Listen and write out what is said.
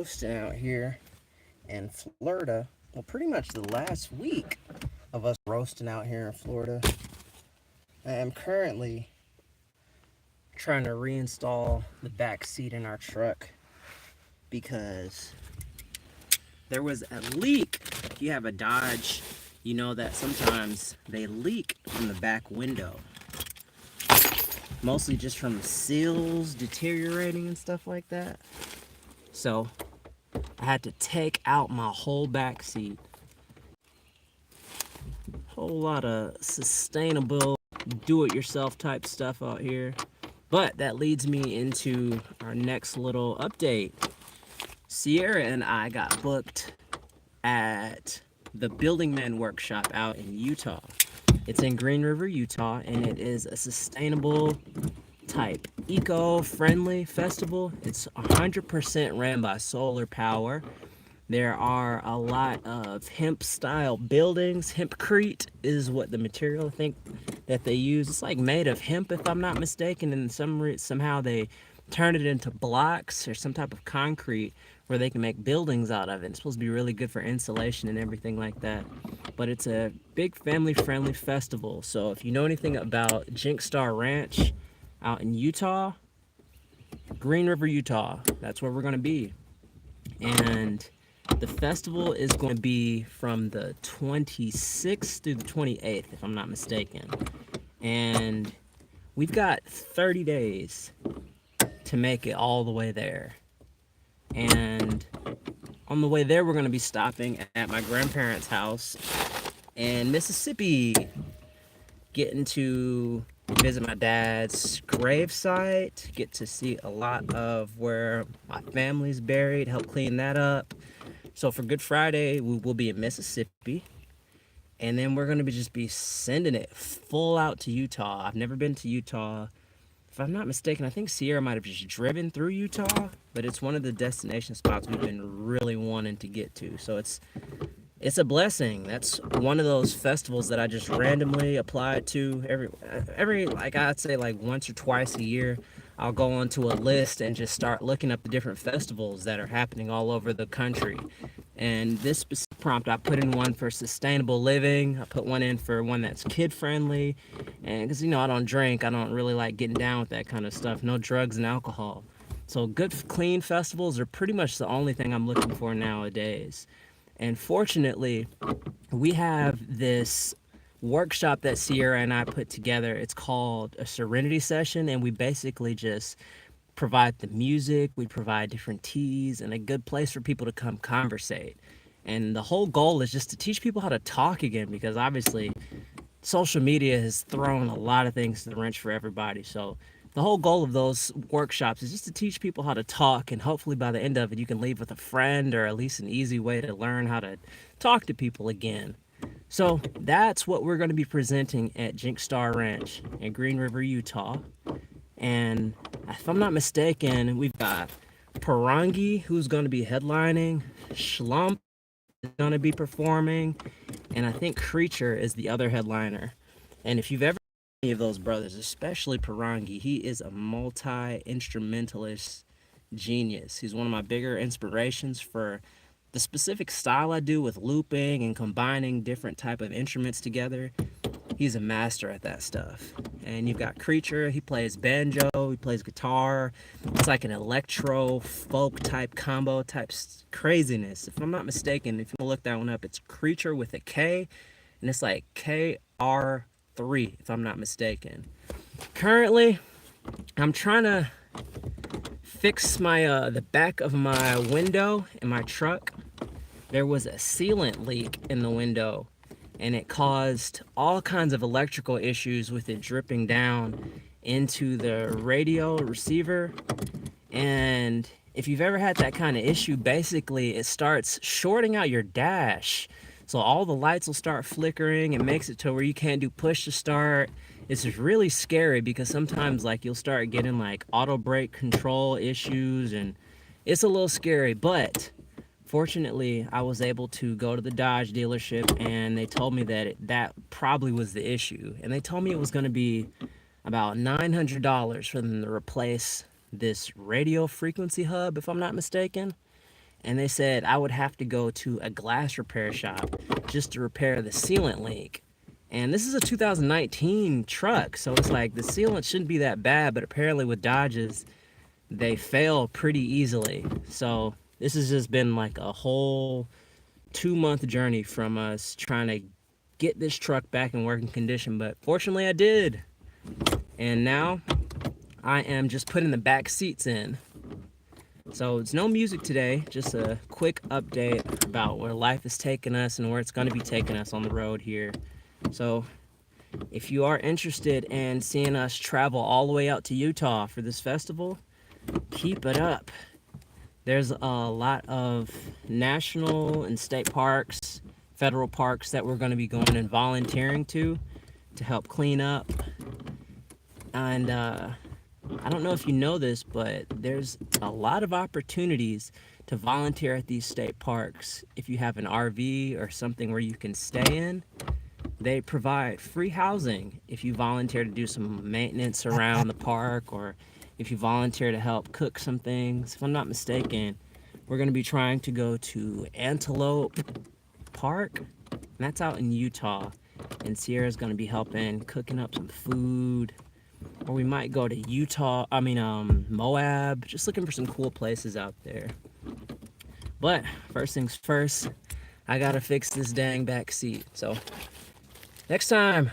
Roasting out here in Florida. Well, pretty much the last week of us roasting out here in Florida. I am currently trying to reinstall the back seat in our truck because there was a leak. If you have a Dodge, you know that sometimes they leak from the back window. Mostly just from seals deteriorating and stuff like that. So I had to take out my whole back seat. Whole lot of sustainable do-it-yourself type stuff out here. But that leads me into our next little update. Sierra and I got booked at the Building Man Workshop out in Utah. It's in Green River, Utah, and it is a sustainable type eco-friendly festival. It's 100% ran by solar power. There are a lot of hemp style buildings. Hempcrete is what the material I think that they use. It's like made of hemp if I'm not mistaken, and somehow they turn it into blocks or some type of concrete where they can make buildings out of it. It's supposed to be really good for insulation and everything like that. But it's a big family friendly festival. So if you know anything about Jenkstar Ranch out in Utah, Green River, Utah, that's where we're going to be. And the festival is going to be from the 26th through the 28th, if I'm not mistaken. And we've got 30 days to make it all the way there. And on the way there, we're going to be stopping at my grandparents' house in Mississippi, getting to visit my dad's gravesite, get to see a lot of where my family's buried, help clean that up. So for Good Friday, we will be in Mississippi, and then we're gonna be sending it full out to Utah. I've never been to Utah. If I'm not mistaken, I think Sierra might have just driven through Utah, but it's one of the destination spots we've been really wanting to get to. So it's a blessing. That's one of those festivals that I just randomly applied to every like I'd say like once or twice a year. I'll go onto a list and just start looking up the different festivals that are happening all over the country. And this specific prompt, I put in one for sustainable living. I put one in for one that's kid friendly. And because, I don't drink, I don't really like getting down with that kind of stuff. No drugs and alcohol. So good, clean festivals are pretty much the only thing I'm looking for nowadays. And fortunately, we have this workshop that Sierra and I put together. It's called a Serenity Session, and we basically just provide the music, we provide different teas, and a good place for people to come conversate. And the whole goal is just to teach people how to talk again, because obviously social media has thrown a lot of things to the wrench for everybody. So the whole goal of those workshops is just to teach people how to talk, and hopefully by the end of it you can leave with a friend, or at least an easy way to learn how to talk to people again. So that's what we're going to be presenting at Jenkstar Ranch in Green River, Utah. And if I'm not mistaken, we've got Parangi, who's going to be headlining, Schlump is going to be performing, and I think Creature is the other headliner. And if you've ever heard any of those brothers, especially Parangi, he is a multi-instrumentalist genius. He's one of my bigger inspirations for the specific style I do with looping and combining different type of instruments together. He's a master at that stuff. And you've got Creature, he plays banjo, he plays guitar. It's like an electro folk type combo type craziness. If I'm not mistaken, if you look that one up, it's Creature with a K, and it's like KR3 if I'm not mistaken. Currently, I'm trying to fix my the back of my window in my truck. There was a sealant leak in the window, and it caused all kinds of electrical issues with it dripping down into the radio receiver. And if you've ever had that kind of issue, basically it starts shorting out your dash. So all the lights will start flickering. It makes it to where you can't do push to start. It's just really scary, because sometimes like you'll start getting like auto brake control issues, and it's a little scary. But fortunately, I was able to go to the Dodge dealership, and they told me that that probably was the issue. And they told me it was going to be about $900 for them to replace this radio frequency hub, if I'm not mistaken. and they said I would have to go to a glass repair shop just to repair the sealant leak. And this is a 2019 truck, so it's like the sealant shouldn't be that bad, but apparently with Dodges, they fail pretty easily. So this has just been like a whole 2-month journey from us trying to get this truck back in working condition, but fortunately I did. And now I am just putting the back seats in. So it's no music today, just a quick update about where life is taking us and where it's going to be taking us on the road here. So if you are interested in seeing us travel all the way out to Utah for this festival, keep it up. There's a lot of national and state parks, federal parks that we're going to be going and volunteering to help clean up. And I don't know if you know this, but there's a lot of opportunities to volunteer at these state parks. If you have an RV or something where you can stay in, they provide free housing if you volunteer to do some maintenance around the park, or if you volunteer to help cook some things. If I'm not mistaken, we're going to be trying to go to Antelope Park, and that's out in Utah. And Sierra's going to be helping cooking up some food. Or we might go to Moab, just looking for some cool places out there. But first things first, I gotta fix this dang back seat. So next time